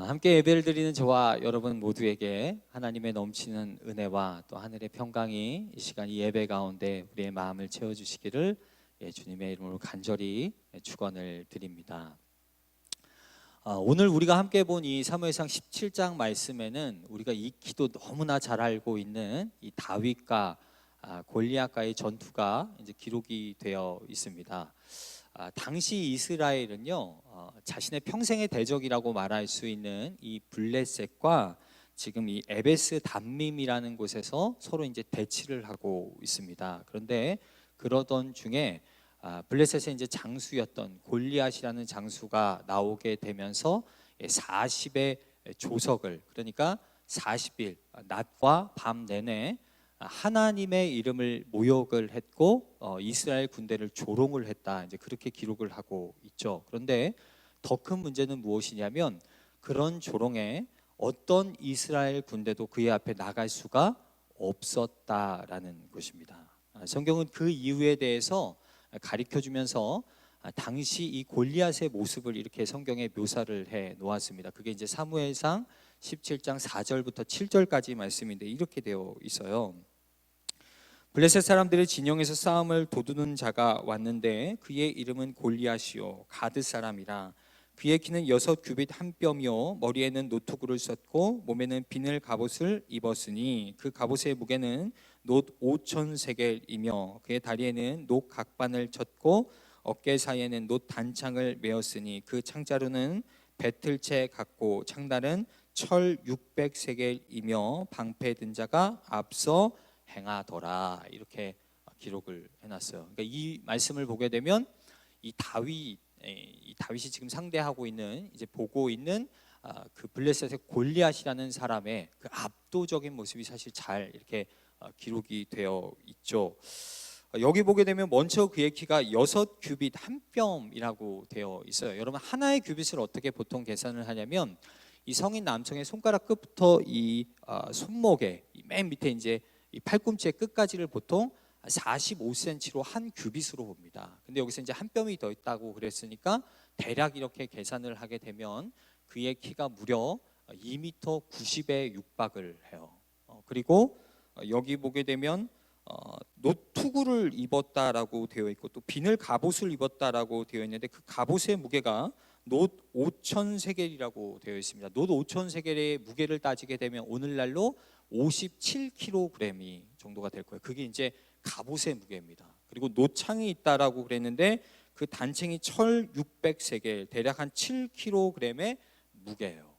함께 예배를 드리는 저와 여러분 모두에게 하나님의 넘치는 은혜와 또 하늘의 평강이 이 시간 이 예배 가운데 우리의 마음을 채워주시기를 주님의 이름으로 간절히 축원을 드립니다. 오늘 우리가 함께 본 이 사무엘상 17장 말씀에는 우리가 익히도 너무나 잘 알고 있는 이 다윗과 골리앗과의 전투가 이제 기록이 되어 있습니다. 당시 이스라엘은요, 자신의 평생의 대적이라고 말할 수 있는 이 블레셋과 지금 이 에베스 담밈이라는 곳에서 서로 이제 대치를 하고 있습니다. 그런데 그러던 중에 블레셋의 이제 장수였던 골리앗이라는 장수가 나오게 되면서 40의 조석을, 그러니까 40일 낮과 밤 내내 하나님의 이름을 모욕을 했고 이스라엘 군대를 조롱을 했다, 이제 그렇게 기록을 하고 있죠. 그런데 더 큰 문제는 무엇이냐면 그런 조롱에 어떤 이스라엘 군대도 그의 앞에 나갈 수가 없었다라는 것입니다. 성경은 그 이유에 대해서 가르쳐주면서 당시 이 골리앗의 모습을 이렇게 성경에 묘사를 해 놓았습니다. 그게 이제 사무엘상 17장 4절부터 7절까지 말씀인데 이렇게 되어 있어요. 블레셋 사람들의 진영에서 싸움을 도두는 자가 왔는데 그의 이름은 골리앗이요 가드 사람이라. 그의 키는 6규빗 한 뼘이요 머리에는 노투구를 썼고 몸에는 비늘 갑옷을 입었으니 그 갑옷의 무게는 놋 5,000세겔이며 그의 다리에는 놋 각반을 쳤고 어깨 사이에는 놋 단창을 메었으니 그 창자루는 배틀채 같고 창날은 철 600세겔이며 방패 든 자가 앞서 행하더라, 이렇게 기록을 해놨어요. 그러니까 이 말씀을 보게 되면 이 다윗이 지금 상대하고 있는, 이제 보고 있는 그 블레셋의 골리앗이라는 사람의 그 압도적인 모습이 사실 잘 이렇게 기록이 되어 있죠. 여기 보게 되면 먼저 그의 키가 6규빗 한 뼘이라고 되어 있어요. 여러분, 하나의 규빗을 어떻게 보통 계산을 하냐면 이 성인 남성의 손가락 끝부터 이 손목에 맨 밑에 이제 이 팔꿈치의 끝까지를 보통 45cm로 한 규빗으로 봅니다. 근데 여기서 이제 한 뼘이 더 있다고 그랬으니까 대략 이렇게 계산을 하게 되면 그의 키가 무려 2m 90에 육박을 해요. 그리고 여기 보게 되면 노투구를 입었다라고 되어 있고 또 비늘 갑옷을 입었다라고 되어 있는데 그 갑옷의 무게가 놋 5,000세겔이라고 되어 있습니다. 놋 5,000세겔의 무게를 따지게 되면 오늘날로 57kg이 정도가 될 거예요. 그게 이제 갑옷의 무게입니다. 그리고 노창이 있다라고 그랬는데 그 단챙이 철 600세겔, 대략 한 7kg의 무게예요.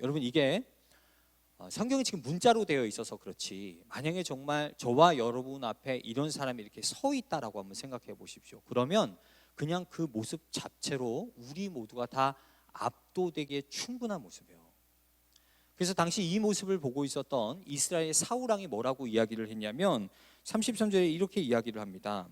여러분, 이게 성경이 지금 문자로 되어 있어서 그렇지 만약에 정말 저와 여러분 앞에 이런 사람이 이렇게 서 있다라고 한번 생각해 보십시오. 그러면 그냥 그 모습 자체로 우리 모두가 다 압도되기에 충분한 모습이에요. 그래서 당시 이 모습을 보고 있었던 이스라엘 사울왕이 뭐라고 이야기를 했냐면 33절에 이렇게 이야기를 합니다.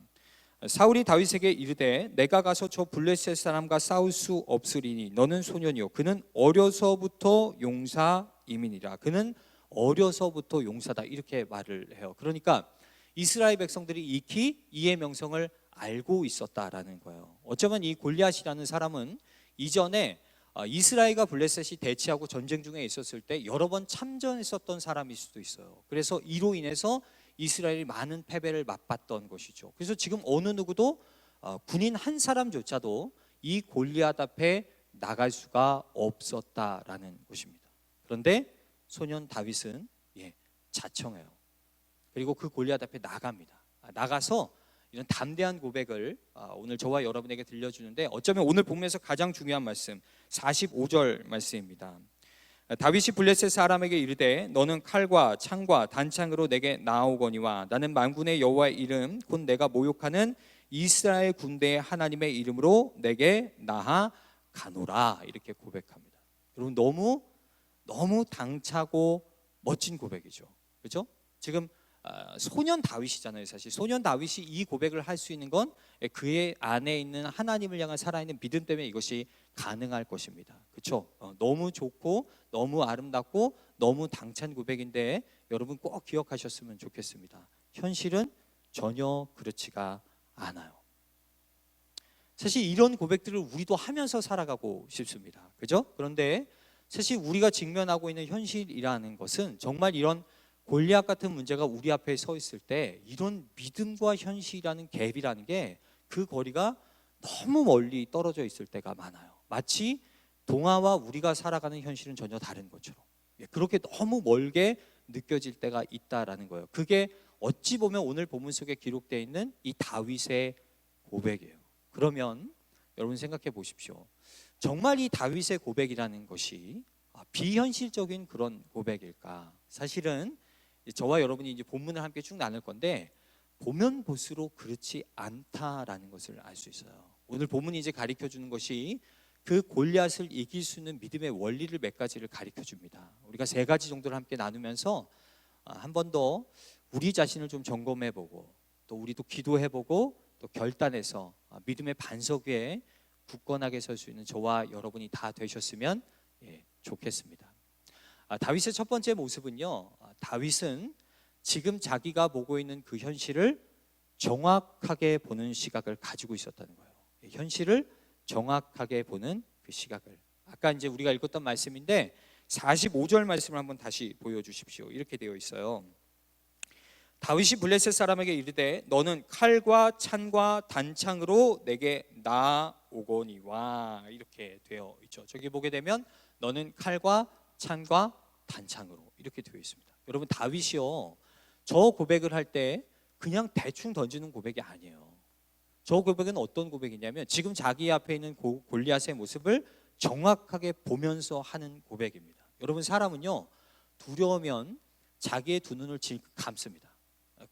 사울이 다윗에게 이르되 내가 가서 저 블레셋 사람과 싸울 수 없으리니 너는 소년이요 그는 어려서부터 용사임이니라. 그는 어려서부터 용사다, 이렇게 말을 해요. 그러니까 이스라엘 백성들이 익히 이의 명성을 알고 있었다라는 거예요. 어쩌면 이 골리앗이라는 사람은 이전에 이스라엘과 블레셋이 대치하고 전쟁 중에 있었을 때 여러 번 참전했었던 사람일 수도 있어요. 그래서 이로 인해서 이스라엘이 많은 패배를 맛봤던 것이죠. 그래서 지금 어느 누구도 군인 한 사람조차도 이 골리앗 앞에 나갈 수가 없었다라는 것입니다. 그런데 소년 다윗은 자청해요. 그리고 그 골리앗 앞에 나갑니다. 나가서 이런 담대한 고백을 오늘 저와 여러분에게 들려주는데 어쩌면 오늘 본문에서 가장 중요한 말씀 45절 말씀입니다. 다윗이 블레셋 사람에게 이르되 너는 칼과 창과 단창으로 내게 나아오거니와 나는 만군의 여호와의 이름 곧 내가 모욕하는 이스라엘 군대의 하나님의 이름으로 내게 나아가노라, 이렇게 고백합니다. 여러분, 너무 당차고 멋진 고백이죠. 그렇죠? 지금 소년 다윗이잖아요. 사실 소년 다윗이 이 고백을 할 수 있는 건 그의 안에 있는 하나님을 향한 살아있는 믿음 때문에 이것이 가능할 것입니다. 그렇죠? 너무 좋고 너무 아름답고 너무 당찬 고백인데 여러분 꼭 기억하셨으면 좋겠습니다. 현실은 전혀 그렇지가 않아요. 사실 이런 고백들을 우리도 하면서 살아가고 싶습니다. 그죠? 그런데 사실 우리가 직면하고 있는 현실이라는 것은 정말 이런 골리앗 같은 문제가 우리 앞에 서 있을 때 이런 믿음과 현실이라는 갭이라는 게 그 거리가 너무 멀리 떨어져 있을 때가 많아요. 마치 동화와 우리가 살아가는 현실은 전혀 다른 것처럼 그렇게 너무 멀게 느껴질 때가 있다라는 거예요. 그게 어찌 보면 오늘 본문 속에 기록되어 있는 이 다윗의 고백이에요. 그러면 여러분 생각해 보십시오. 정말 이 다윗의 고백이라는 것이 비현실적인 그런 고백일까? 사실은 저와 여러분이 이제 본문을 함께 쭉 나눌 건데 보면 볼수록 그렇지 않다라는 것을 알 수 있어요. 오늘 본문이 이제 가르쳐 주는 것이 그 골리앗을 이길 수 있는 믿음의 원리를 몇 가지를 가르쳐 줍니다. 우리가 세 가지 정도를 함께 나누면서 한 번 더 우리 자신을 좀 점검해 보고 또 우리도 기도해 보고 또 결단해서 믿음의 반석 위에 굳건하게 설 수 있는 저와 여러분이 다 되셨으면 좋겠습니다. 다윗의 첫 번째 모습은요, 다윗은 지금 자기가 보고 있는 그 현실을 정확하게 보는 시각을 가지고 있었다는 거예요. 현실을 정확하게 보는 그 시각을. 아까 이제 우리가 읽었던 말씀인데 45절 말씀을 한번 다시 보여주십시오. 이렇게 되어 있어요. 다윗이 블레셋 사람에게 이르되 너는 칼과 찬과 단창으로 내게 나오거니와 이렇게 되어 있죠. 저기 보게 되면 너는 칼과 찬과 단창으로 이렇게 되어 있습니다. 여러분 다윗이요, 저 고백을 할 때 그냥 대충 던지는 고백이 아니에요. 저 고백은 어떤 고백이냐면 지금 자기 앞에 있는 골리앗의 모습을 정확하게 보면서 하는 고백입니다. 여러분 사람은요, 두려우면 자기의 두 눈을 질끈 감습니다.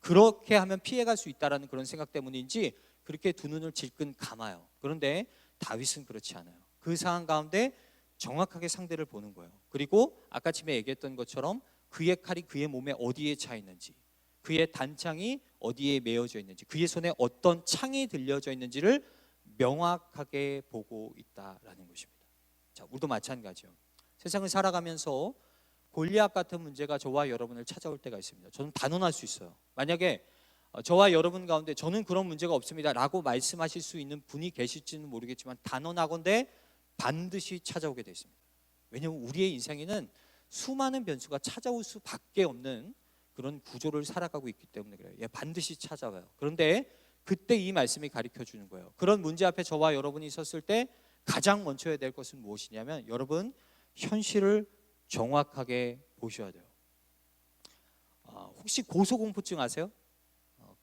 그렇게 하면 피해갈 수 있다는 그런 생각 때문인지 그렇게 두 눈을 질끈 감아요. 그런데 다윗은 그렇지 않아요. 그 상황 가운데 정확하게 상대를 보는 거예요. 그리고 아까 처음에 얘기했던 것처럼 그의 칼이 그의 몸에 어디에 차 있는지, 그의 단창이 어디에 메어져 있는지, 그의 손에 어떤 창이 들려져 있는지를 명확하게 보고 있다라는 것입니다. 자, 우리도 마찬가지요. 세상을 살아가면서 골리앗 같은 문제가 저와 여러분을 찾아올 때가 있습니다. 저는 단언할 수 있어요. 만약에 저와 여러분 가운데 저는 그런 문제가 없습니다 라고 말씀하실 수 있는 분이 계실지는 모르겠지만 단언하건대 반드시 찾아오게 되어 있습니다. 왜냐하면 우리의 인생에는 수많은 변수가 찾아올 수밖에 없는 그런 구조를 살아가고 있기 때문에 그래요. 반드시 찾아와요. 그런데 그때 이 말씀이 가르쳐 주는 거예요. 그런 문제 앞에 저와 여러분이 섰을 때 가장 먼저 해야 될 것은 무엇이냐면 여러분 현실을 정확하게 보셔야 돼요. 혹시 고소공포증 아세요?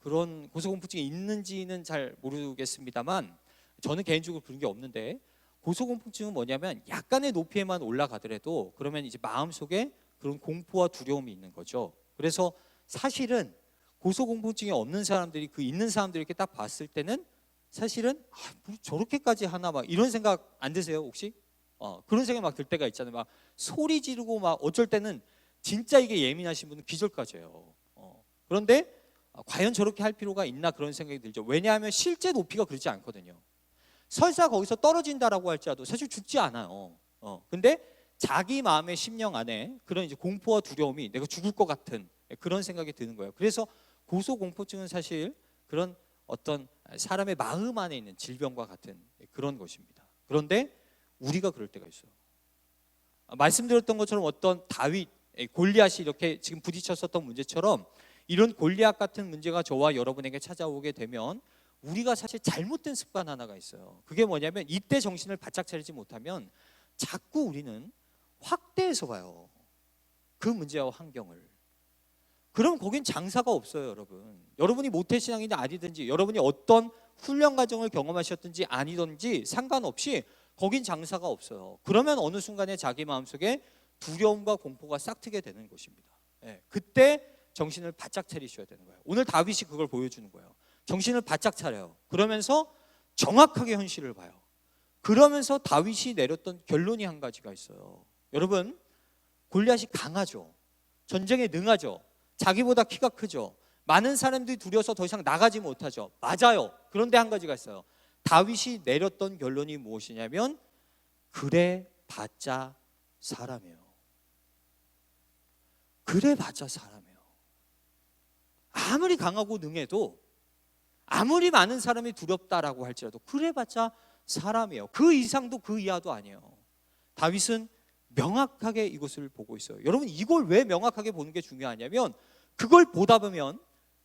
그런 고소공포증이 있는지는 잘 모르겠습니다만 저는 개인적으로 그런 게 없는데 고소공포증은 뭐냐면 약간의 높이에만 올라가더라도 그러면 이제 마음속에 그런 공포와 두려움이 있는 거죠. 그래서 사실은 고소공포증이 없는 사람들이 그 있는 사람들 이렇게 딱 봤을 때는 사실은 뭐 저렇게까지 하나 막 이런 생각 안 드세요 혹시? 그런 생각이 막 들 때가 있잖아요. 막 소리 지르고 막 어쩔 때는 진짜 이게 예민하신 분은 기절까지 해요. 그런데 과연 저렇게 할 필요가 있나 그런 생각이 들죠. 왜냐하면 실제 높이가 그렇지 않거든요. 설사 거기서 떨어진다라고 할지라도 사실 죽지 않아요. 근데 자기 마음의 심령 안에 그런 이제 공포와 두려움이 내가 죽을 것 같은 그런 생각이 드는 거예요. 그래서 고소공포증은 사실 그런 어떤 사람의 마음 안에 있는 질병과 같은 그런 것입니다. 그런데 우리가 그럴 때가 있어요. 말씀드렸던 것처럼 어떤 다윗, 골리앗이 이렇게 지금 부딪혔었던 문제처럼 이런 골리앗 같은 문제가 저와 여러분에게 찾아오게 되면 우리가 사실 잘못된 습관 하나가 있어요. 그게 뭐냐면 이때 정신을 바짝 차리지 못하면 자꾸 우리는 확대해서 봐요. 그 문제와 환경을. 그럼 거긴 장사가 없어요, 여러분. 여러분이 모태신앙이든 아니든지 여러분이 어떤 훈련 과정을 경험하셨든지 아니든지 상관없이 거긴 장사가 없어요. 그러면 어느 순간에 자기 마음속에 두려움과 공포가 싹트게 되는 것입니다. 그때 정신을 바짝 차리셔야 되는 거예요. 오늘 다윗이 그걸 보여주는 거예요. 정신을 바짝 차려요. 그러면서 정확하게 현실을 봐요. 그러면서 다윗이 내렸던 결론이 한 가지가 있어요. 여러분, 골리앗이 강하죠. 전쟁에 능하죠. 자기보다 키가 크죠. 많은 사람들이 두려워서 더 이상 나가지 못하죠. 맞아요. 그런데 한 가지가 있어요. 다윗이 내렸던 결론이 무엇이냐면 그래 봤자 사람이에요. 그래 봤자 사람이에요. 아무리 강하고 능해도 아무리 많은 사람이 두렵다라고 할지라도 그래 봤자 사람이에요. 그 이상도 그 이하도 아니에요. 다윗은 명확하게 이것을 보고 있어요. 여러분, 이걸 왜 명확하게 보는 게 중요하냐면 그걸 보다 보면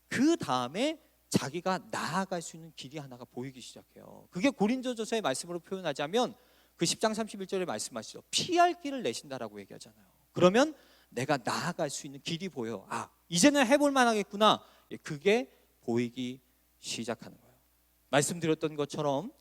그 다음에 자기가 나아갈 수 있는 길이 하나가 보이기 시작해요. 그게 고린도전서의 말씀으로 표현하자면 그 10장 31절에 말씀하시죠. 피할 길을 내신다라고 얘기하잖아요. 그러면 내가 나아갈 수 있는 길이 보여. 아, 이제는 해볼 만하겠구나. 그게 보이기 시작하는 거예요. 말씀드렸던 것처럼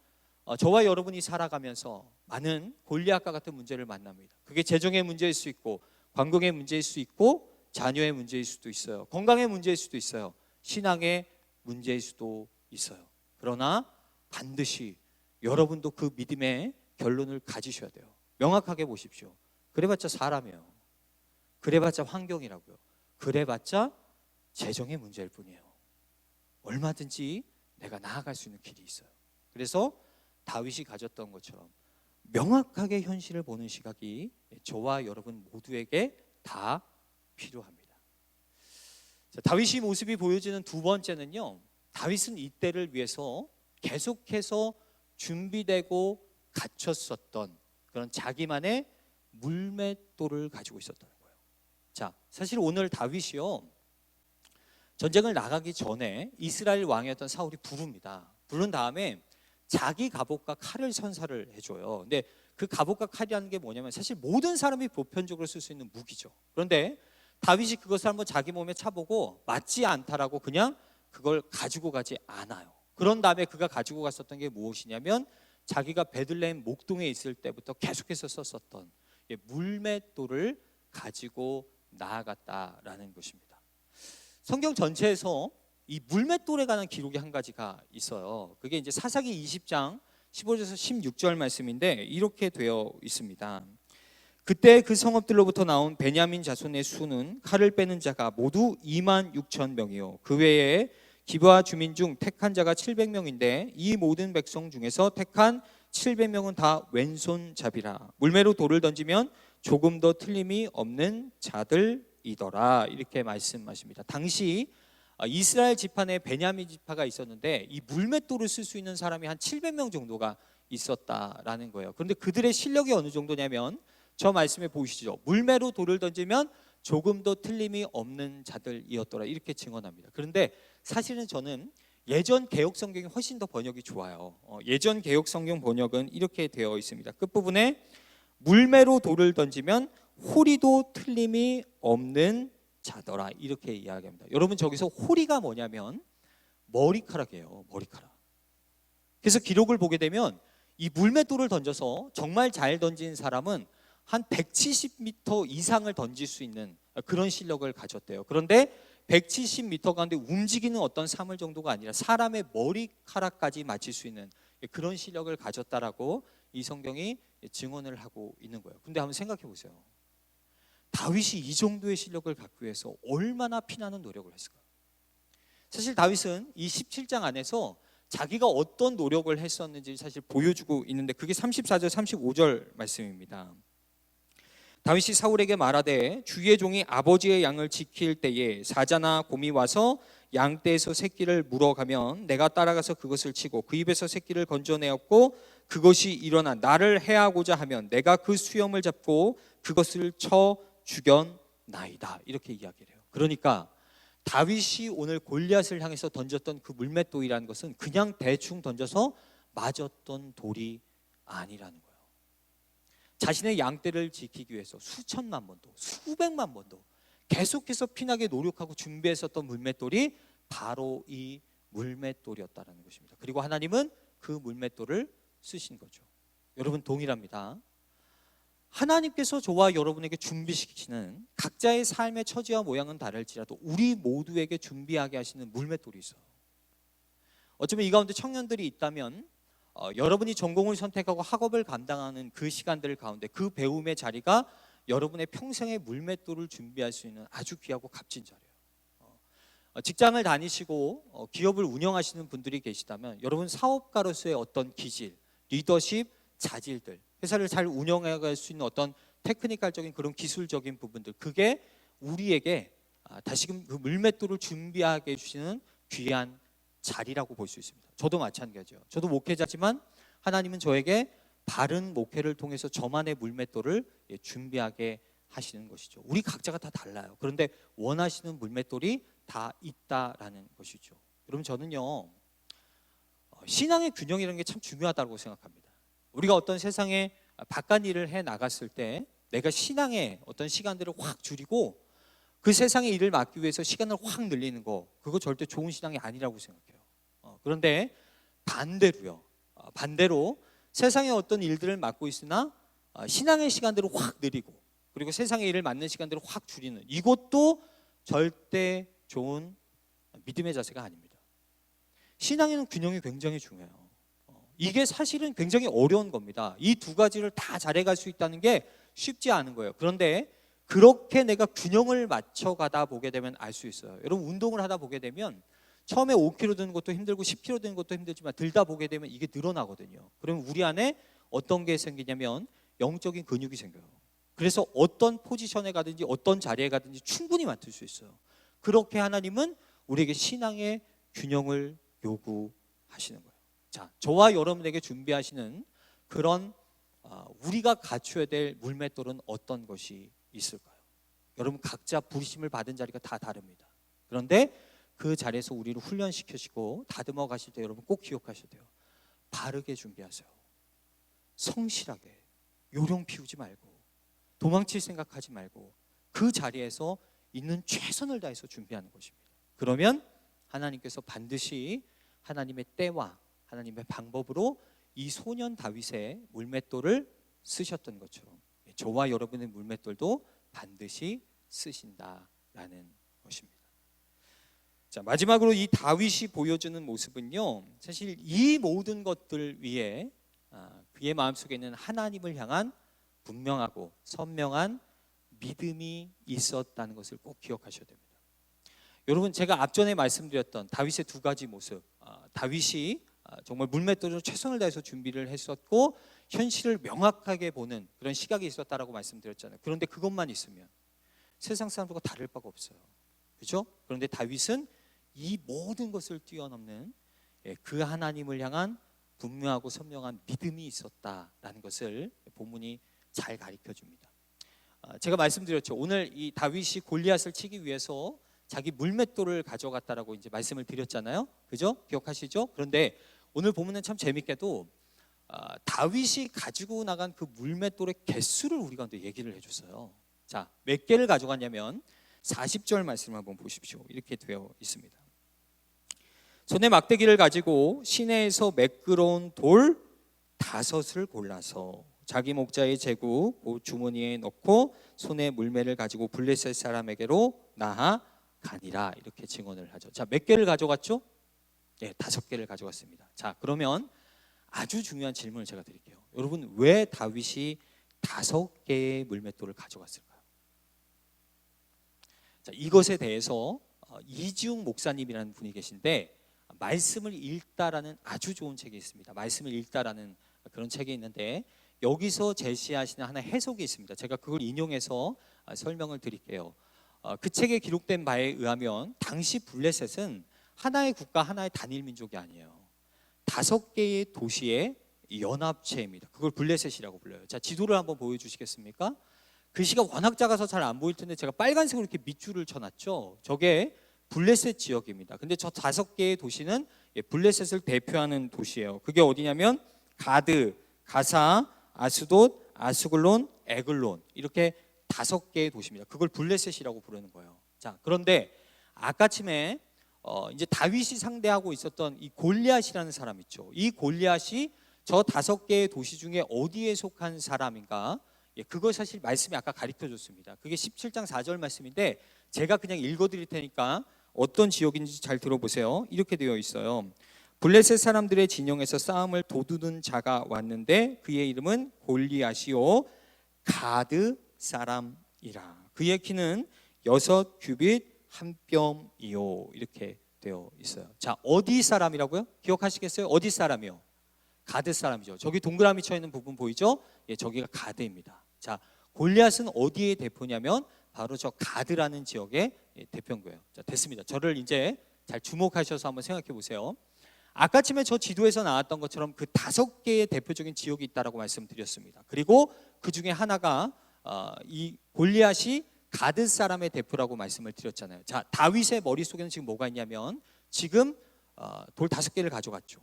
저와 여러분이 살아가면서 많은 골리앗과 같은 문제를 만납니다. 그게 재정의 문제일 수 있고, 관공의 문제일 수 있고, 자녀의 문제일 수도 있어요. 건강의 문제일 수도 있어요. 신앙의 문제일 수도 있어요. 그러나 반드시 여러분도 그 믿음의 결론을 가지셔야 돼요. 명확하게 보십시오. 그래봤자 사람이에요. 그래봤자 환경이라고요. 그래봤자 재정의 문제일 뿐이에요. 얼마든지 내가 나아갈 수 있는 길이 있어요. 그래서 다윗이 가졌던 것처럼 명확하게 현실을 보는 시각이 저와 여러분 모두에게 다 필요합니다. 자, 다윗의 모습이 보여지는 두 번째는요, 다윗은 이때를 위해서 계속해서 준비되고 갖췄었던 그런 자기만의 물맷돌을 가지고 있었다는 거예요. 자, 사실 오늘 다윗이요, 전쟁을 나가기 전에 이스라엘 왕이었던 사울이 부릅니다. 부른 다음에 자기 갑옷과 칼을 선사를 해줘요. 근데 그 갑옷과 칼이라는 게 뭐냐면 사실 모든 사람이 보편적으로 쓸 수 있는 무기죠. 그런데 다윗이 그것을 한번 자기 몸에 차보고 맞지 않다라고 그냥 그걸 가지고 가지 않아요. 그런 다음에 그가 가지고 갔었던 게 무엇이냐면 자기가 베들레헴 목동에 있을 때부터 계속해서 썼었던 물맷돌을 가지고 나아갔다라는 것입니다. 성경 전체에서 이 물맷돌에 관한 기록이 한 가지가 있어요. 그게 이제 사사기 20장 15절에서 16절 말씀인데 이렇게 되어 있습니다. 그때 그 성읍들로부터 나온 베냐민 자손의 수는 칼을 빼는 자가 모두 2만 6천 명이요 그 외에 기브아 주민 중 택한 자가 700명인데 이 모든 백성 중에서 택한 700명은 다 왼손잡이라 물매로 돌을 던지면 조금 더 틀림이 없는 자들이더라. 이렇게 말씀하십니다. 당시 이스라엘 지파내 베냐민 지파가 있었는데 이 물맷돌을 쓸 수 있는 사람이 한 700명 정도가 있었다라는 거예요. 그런데 그들의 실력이 어느 정도냐면 저 말씀에 보이시죠? 물매로 돌을 던지면 조금도 틀림이 없는 자들이었더라. 이렇게 증언합니다. 그런데 사실은 저는 예전 개역 성경이 훨씬 더 번역이 좋아요. 예전 개역 성경 번역은 이렇게 되어 있습니다. 끝부분에 물매로 돌을 던지면 호리도 틀림이 없는 자더라. 이렇게 이야기합니다. 여러분, 저기서 호리가 뭐냐면 머리카락이에요. 머리카락. 그래서 기록을 보게 되면 이 물맷돌을 던져서 정말 잘 던진 사람은 한 170m 이상을 던질 수 있는 그런 실력을 가졌대요. 그런데 170m 가운데 움직이는 어떤 사물 정도가 아니라 사람의 머리카락까지 맞출 수 있는 그런 실력을 가졌다라고 이 성경이 증언을 하고 있는 거예요. 근데 한번 생각해 보세요. 다윗이 이 정도의 실력을 갖기 위해서 얼마나 피나는 노력을 했을까요? 사실 다윗은 이 17장 안에서 자기가 어떤 노력을 했었는지 사실 보여주고 있는데 그게 34절 35절 말씀입니다. 다윗이 사울에게 말하되 주의 종이 아버지의 양을 지킬 때에 사자나 곰이 와서 양떼에서 새끼를 물어가면 내가 따라가서 그것을 치고 그 입에서 새끼를 건져내었고 그것이 일어나 나를 해하고자 하면 내가 그 수염을 잡고 그것을 쳐 죽였나이다. 이렇게 이야기를 해요. 그러니까 다윗이 오늘 골리앗을 향해서 던졌던 그 물맷돌이라는 것은 그냥 대충 던져서 맞았던 돌이 아니라는 거예요. 자신의 양떼를 지키기 위해서 수천만 번도 수백만 번도 계속해서 피나게 노력하고 준비했었던 물맷돌이 바로 이 물맷돌이었다는 것입니다. 그리고 하나님은 그 물맷돌을 쓰신 거죠. 여러분, 동일합니다. 하나님께서 저와 여러분에게 준비시키시는 각자의 삶의 처지와 모양은 다를지라도 우리 모두에게 준비하게 하시는 물맷돌이 있어요. 어쩌면 이 가운데 청년들이 있다면 여러분이 전공을 선택하고 학업을 감당하는 그 시간들 가운데 그 배움의 자리가 여러분의 평생의 물맷돌을 준비할 수 있는 아주 귀하고 값진 자리예요. 직장을 다니시고 기업을 운영하시는 분들이 계시다면 여러분 사업가로서의 어떤 기질, 리더십, 자질들, 회사를 잘 운영해갈 수 있는 어떤 테크니컬적인 그런 기술적인 부분들, 그게 우리에게 다시금 그 물맷돌을 준비하게 해주시는 귀한 자리라고 볼 수 있습니다. 저도 마찬가지예요. 저도 목회자지만 하나님은 저에게 바른 목회를 통해서 저만의 물맷돌을 준비하게 하시는 것이죠. 우리 각자가 다 달라요. 그런데 원하시는 물맷돌이 다 있다라는 것이죠. 여러분, 저는요, 신앙의 균형이라는 게 참 중요하다고 생각합니다. 우리가 어떤 세상에 바깥 일을 해 나갔을 때 내가 신앙의 어떤 시간들을 확 줄이고 그 세상의 일을 맡기 위해서 시간을 확 늘리는 거, 그거 절대 좋은 신앙이 아니라고 생각해요. 그런데 반대로 세상의 어떤 일들을 맡고 있으나 신앙의 시간들을 확 늘리고 그리고 세상의 일을 맡는 시간들을 확 줄이는, 이것도 절대 좋은 믿음의 자세가 아닙니다. 신앙에는 균형이 굉장히 중요해요. 이게 사실은 굉장히 어려운 겁니다. 이 두 가지를 다 잘해갈 수 있다는 게 쉽지 않은 거예요. 그런데 그렇게 내가 균형을 맞춰가다 보게 되면 알 수 있어요. 여러분, 운동을 하다 보게 되면 처음에 5kg 드는 것도 힘들고 10kg 드는 것도 힘들지만 들다 보게 되면 이게 늘어나거든요. 그러면 우리 안에 어떤 게 생기냐면 영적인 근육이 생겨요. 그래서 어떤 포지션에 가든지 어떤 자리에 가든지 충분히 맡을 수 있어요. 그렇게 하나님은 우리에게 신앙의 균형을 요구하시는 거예요. 자, 저와 여러분에게 준비하시는 그런 우리가 갖춰야 될 물맷돌은 어떤 것이 있을까요? 여러분, 각자 부르심을 받은 자리가 다 다릅니다. 그런데 그 자리에서 우리를 훈련시키시고 다듬어 가실 때 여러분 꼭 기억하셔야 돼요. 바르게 준비하세요. 성실하게, 요령 피우지 말고 도망칠 생각하지 말고 그 자리에서 있는 최선을 다해서 준비하는 것입니다. 그러면 하나님께서 반드시 하나님의 때와 하나님의 방법으로 이 소년 다윗의 물맷돌을 쓰셨던 것처럼 저와 여러분의 물맷돌도 반드시 쓰신다라는 것입니다. 자, 마지막으로 이 다윗이 보여주는 모습은요, 사실 이 모든 것들 위에 그의 마음속에 있는 하나님을 향한 분명하고 선명한 믿음이 있었다는 것을 꼭 기억하셔야 됩니다. 여러분, 제가 앞전에 말씀드렸던 다윗의 두 가지 모습, 다윗이 정말 물맷돌로 최선을 다해서 준비를 했었고 현실을 명확하게 보는 그런 시각이 있었다라고 말씀드렸잖아요. 그런데 그것만 있으면 세상 사람들과 다를 바가 없어요. 그렇죠? 그런데 다윗은 이 모든 것을 뛰어넘는 그 하나님을 향한 분명하고 선명한 믿음이 있었다라는 것을 본문이 잘 가르쳐 줍니다. 제가 말씀드렸죠. 오늘 이 다윗이 골리앗을 치기 위해서 자기 물맷돌을 가져갔다라고 이제 말씀을 드렸잖아요. 그죠? 기억하시죠? 그런데 오늘 보면은 참 재밌게도 다윗이 가지고 나간 그 물맷돌의 개수를 우리 가운데 얘기를 해줬어요. 자, 몇 개를 가져갔냐면 40절 말씀을 한번 보십시오. 이렇게 되어 있습니다. 손에 막대기를 가지고 시내에서 매끄러운 돌 5을 골라서 자기 목자의 제구 주머니에 넣고 손에 물매를 가지고 블레셋 사람에게로 나아가니라, 이렇게 증언을 하죠. 자, 몇 개를 가져갔죠? 네, 5개를 가져갔습니다. 자, 그러면 아주 중요한 질문을 제가 드릴게요. 여러분, 왜 다윗이 5개의 물맷돌을 가져갔을까요? 자, 이것에 대해서 이지웅 목사님이라는 분이 계신데 말씀을 읽다라는 아주 좋은 책이 있습니다. 말씀을 읽다라는 그런 책이 있는데 여기서 제시하시는 하나의 해석이 있습니다. 제가 그걸 인용해서 설명을 드릴게요. 그 책에 기록된 바에 의하면 당시 블레셋은 하나의 국가, 하나의 단일 민족이 아니에요. 5개의 도시의 연합체입니다. 그걸 블레셋이라고 불러요. 자, 지도를 한번 보여주시겠습니까? 글씨가 워낙 작아서 잘 안 보일 텐데 제가 빨간색으로 이렇게 밑줄을 쳐놨죠. 저게 블레셋 지역입니다. 근데 저 5개의 도시는 블레셋을 대표하는 도시예요. 그게 어디냐면 가드, 가사, 아스돗, 아스글론, 에글론, 이렇게 5개의 도시입니다. 그걸 블레셋이라고 부르는 거예요. 자, 그런데 아까쯤에 이제 다윗이 상대하고 있었던 이 골리앗이라는 사람 있죠. 이 골리앗이 저 5개의 도시 중에 어디에 속한 사람인가? 그걸 사실 말씀이 아까 가르쳐 줬습니다. 그게 17장 4절 말씀인데 제가 그냥 읽어드릴 테니까 어떤 지역인지 잘 들어보세요. 이렇게 되어 있어요. 블레셋 사람들의 진영에서 싸움을 도두는 자가 왔는데 그의 이름은 골리앗이요 가드 사람이라. 그의 키는 6규빗 1뼘이요, 이렇게 되어 있어요. 자, 어디 사람이라고요? 기억하시겠어요? 어디 사람이요? 가드 사람이죠. 저기 동그라미 쳐 있는 부분 보이죠? 저기가 가드입니다. 자, 골리앗은 어디의 대표냐면 바로 저 가드라는 지역의 대표인 거예요. 자, 됐습니다. 저를 이제 잘 주목하셔서 한번 생각해 보세요. 아까쯤에 저 지도에서 나왔던 것처럼 그 5개의 대표적인 지역이 있다라고 말씀드렸습니다. 그리고 그 중에 하나가 이 골리앗이 가드 사람의 대표라고 말씀을 드렸잖아요. 자, 다윗의 머릿속에는 지금 뭐가 있냐면 지금 돌 5개를 가져갔죠.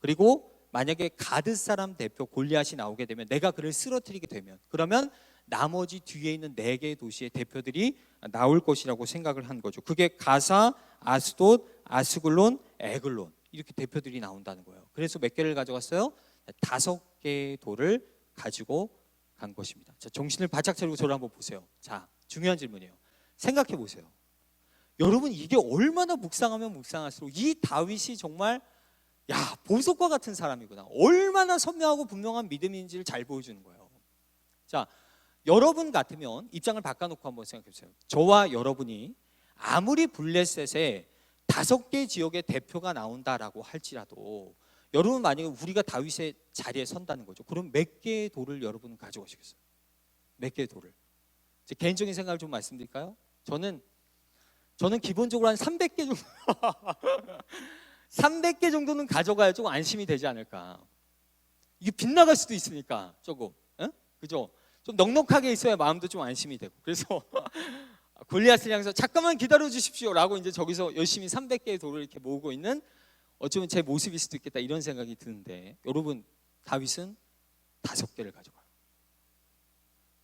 그리고 만약에 가드 사람 대표 골리앗이 나오게 되면, 내가 그를 쓰러뜨리게 되면, 그러면 나머지 뒤에 있는 4개의 도시의 대표들이 나올 것이라고 생각을 한 거죠. 그게 가사, 아스돗, 아스글론, 에글론, 이렇게 대표들이 나온다는 거예요. 그래서 몇 개를 가져갔어요? 5개의 돌을 가지고 간 것입니다. 자, 정신을 바짝 차리고 저를 한번 보세요. 자, 중요한 질문이에요. 생각해 보세요. 여러분, 이게 얼마나 묵상하면 묵상할수록 이 다윗이 정말 보석과 같은 사람이구나, 얼마나 선명하고 분명한 믿음인지를 잘 보여주는 거예요. 자, 여러분 같으면 입장을 바꿔놓고 한번 생각해 보세요. 저와 여러분이 아무리 블레셋에 5개 지역의 대표가 나온다라고 할지라도, 여러분 만약에 우리가 다윗의 자리에 선다는 거죠. 그럼 몇 개의 돌을 여러분은 가져가시겠어요? 몇 개의 돌을? 제 개인적인 생각을 좀 말씀드릴까요? 저는 기본적으로 한 300개 정도 300개 정도는 가져가야 조금 안심이 되지 않을까. 이게 빗나갈 수도 있으니까 조금, 그죠? 좀 넉넉하게 있어야 마음도 좀 안심이 되고. 그래서 골리앗을 향해서 잠깐만 기다려 주십시오라고 이제 저기서 열심히 300개의 돌을 이렇게 모으고 있는, 어쩌면 제 모습일 수도 있겠다, 이런 생각이 드는데, 여러분, 다윗은 5개를 가져가요.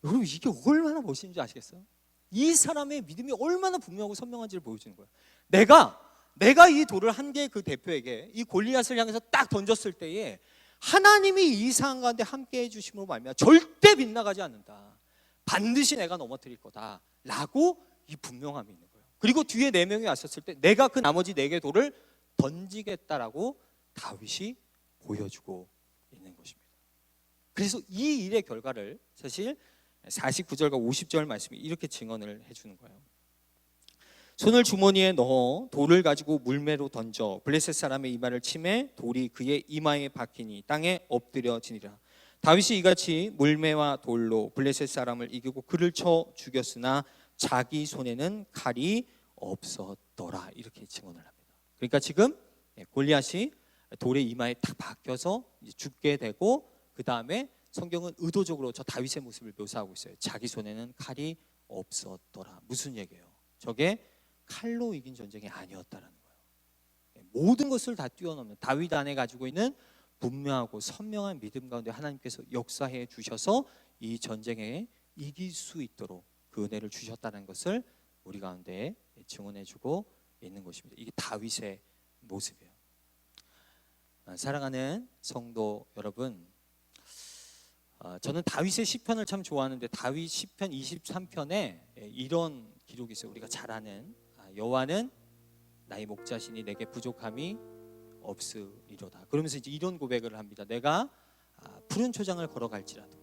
여러분, 이게 얼마나 멋있는지 아시겠어요? 이 사람의 믿음이 얼마나 분명하고 선명한지를 보여주는 거예요. 내가 이 돌을 한 개의 그 대표에게 이 골리앗을 향해서 딱 던졌을 때에 하나님이 이 상황 가운데 함께 해주심으로 말미암아 절대 빗나가지 않는다, 반드시 내가 넘어뜨릴 거다 라고 이 분명함이 있는 거예요. 그리고 뒤에 4명이 왔었을 때 내가 그 나머지 4개의 돌을 던지겠다라고 다윗이 보여주고 있는 것입니다. 그래서 이 일의 결과를 사실 49절과 50절 말씀이 이렇게 증언을 해주는 거예요. 손을 주머니에 넣어 돌을 가지고 물매로 던져 블레셋 사람의 이마를 치매 돌이 그의 이마에 박히니 땅에 엎드려지니라. 다윗이 이같이 물매와 돌로 블레셋 사람을 이기고 그를 쳐 죽였으나 자기 손에는 칼이 없었더라, 이렇게 증언을 합니다. 그러니까 지금 골리앗이 돌의 이마에 딱 박혀서 죽게 되고, 그 다음에 성경은 의도적으로 저 다윗의 모습을 묘사하고 있어요. 자기 손에는 칼이 없었더라. 무슨 얘기예요? 저게 칼로 이긴 전쟁이 아니었다라는 거예요. 모든 것을 다 뛰어넘는 다윗 안에 가지고 있는 분명하고 선명한 믿음 가운데 하나님께서 역사해 주셔서 이 전쟁에 이길 수 있도록 그 은혜를 주셨다는 것을 우리 가운데 증언해 주고 있는 것입니다. 이게 다윗의 모습이에요. 사랑하는 성도 여러분, 저는 다윗의 시편을 참 좋아하는데 다윗 시편 23편에 이런 기록이 있어요. 우리가 잘 아는, 여호와는 나의 목자시니 내게 부족함이 없으리로다. 그러면서 이제 이런 고백을 합니다. 내가 푸른 초장을 걸어갈지라도,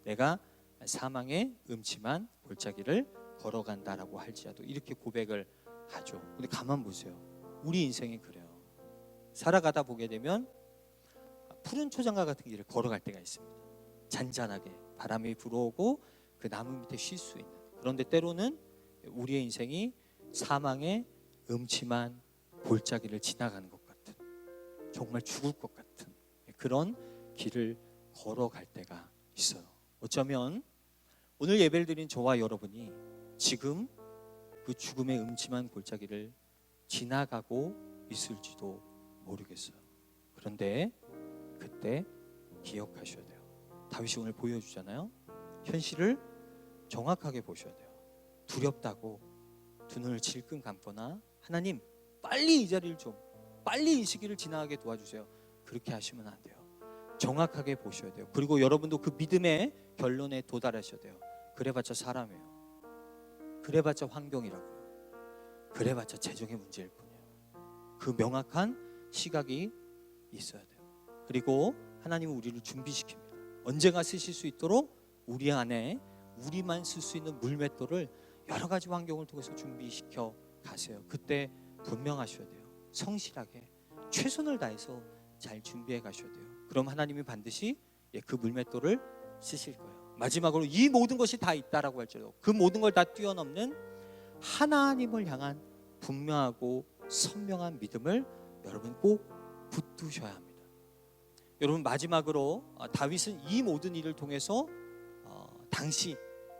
내가 사망의 음침한 골짜기를 걸어간다라고 할지라도, 이렇게 고백을 하죠. 근데 가만 보세요. 우리 인생이 그래요. 살아가다 보게 되면 푸른 초장과 같은 길을 걸어갈 때가 있습니다. 잔잔하게 바람이 불어오고 그 나무 밑에 쉴 수 있는, 그런데 때로는 우리의 인생이 사망의 음침한 골짜기를 지나가는 것 같은, 정말 죽을 것 같은 그런 길을 걸어갈 때가 있어요. 어쩌면 오늘 예배를 드린 저와 여러분이 지금 그 죽음의 음침한 골짜기를 지나가고 있을지도 모르겠어요. 그런데 그때 기억하셔야 돼요. 다윗이 오늘 보여주잖아요. 현실을 정확하게 보셔야 돼요. 두렵다고 두 눈을 질끈 감거나 하나님 빨리 이 자리를 좀, 빨리 이 시기를 지나가게 도와주세요, 그렇게 하시면 안 돼요. 정확하게 보셔야 돼요. 그리고 여러분도 그 믿음의 결론에 도달하셔야 돼요. 그래봤자 사람이에요. 그래봤자 환경이라고요. 그래봤자 재정의 문제일 뿐이에요. 그 명확한 시각이 있어야 돼요. 그리고 하나님은 우리를 준비시킵니다. 언젠가 쓰실 수 있도록 우리 안에 우리만 쓸 수 있는 물맷돌을 여러 가지 환경을 통해서 준비시켜 가세요. 그때 분명하셔야 돼요. 성실하게 최선을 다해서 잘 준비해 가셔야 돼요. 그럼 하나님이 반드시 그 물맷돌을 쓰실 거예요. 마지막으로 이 모든 것이 다 있다라고 할지라도 그 모든 걸 다 뛰어넘는 하나님을 향한 분명하고 선명한 믿음을 여러분 꼭 붙드셔야 합니다. 여러분, 마지막으로 다윗은 이 모든 일을 통해서 당시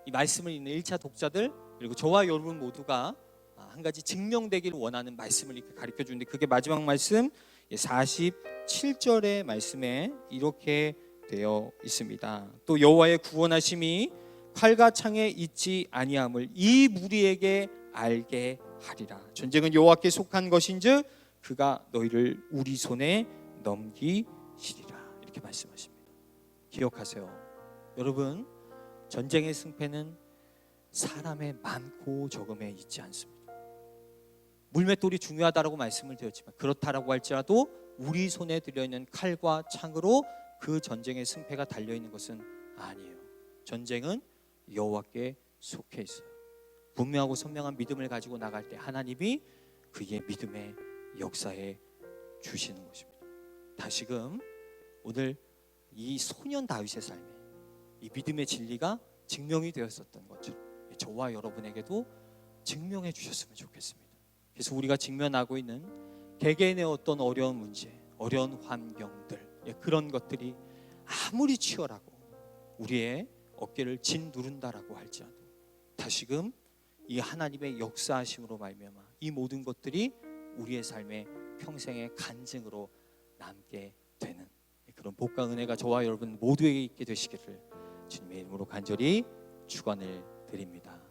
이 말씀을 읽는 1차 독자들 그리고 저와 여러분 모두가 한 가지 증명되기를 원하는 말씀을 이렇게 가르쳐 주는데, 그게 마지막 말씀 47절의 말씀에 이렇게 되어 있습니다. 또 여호와의 구원하심이 칼과 창에 있지 아니함을 이 무리에게 알게 하리라. 전쟁은 여호와께 속한 것인즉 그가 너희를 우리 손에 넘기시리라. 이렇게 말씀하십니다. 기억하세요. 여러분, 전쟁의 승패는 사람의 많고 적음에 있지 않습니다. 물맷돌이 중요하다라고 말씀을 드렸지만, 그렇다라고 할지라도 우리 손에 들려있는 칼과 창으로 그 전쟁의 승패가 달려있는 것은 아니에요. 전쟁은 여호와께 속해 있어요. 분명하고 선명한 믿음을 가지고 나갈 때 하나님이 그의 믿음의 역사에 주시는 것입니다. 다시금 오늘 이 소년 다윗의 삶에 이 믿음의 진리가 증명이 되었었던 것처럼 저와 여러분에게도 증명해 주셨으면 좋겠습니다. 그래서 우리가 직면하고 있는 개개인의 어떤 어려운 문제, 어려운 환경들, 그런 것들이 아무리 치열하고 우리의 어깨를 짓누른다라고 할지라도 다시금 이 하나님의 역사하심으로 말미암아 이 모든 것들이 우리의 삶의 평생의 간증으로 남게 되는 그런 복과 은혜가 저와 여러분 모두에게 있게 되시기를 주님의 이름으로 간절히 축원을 드립니다.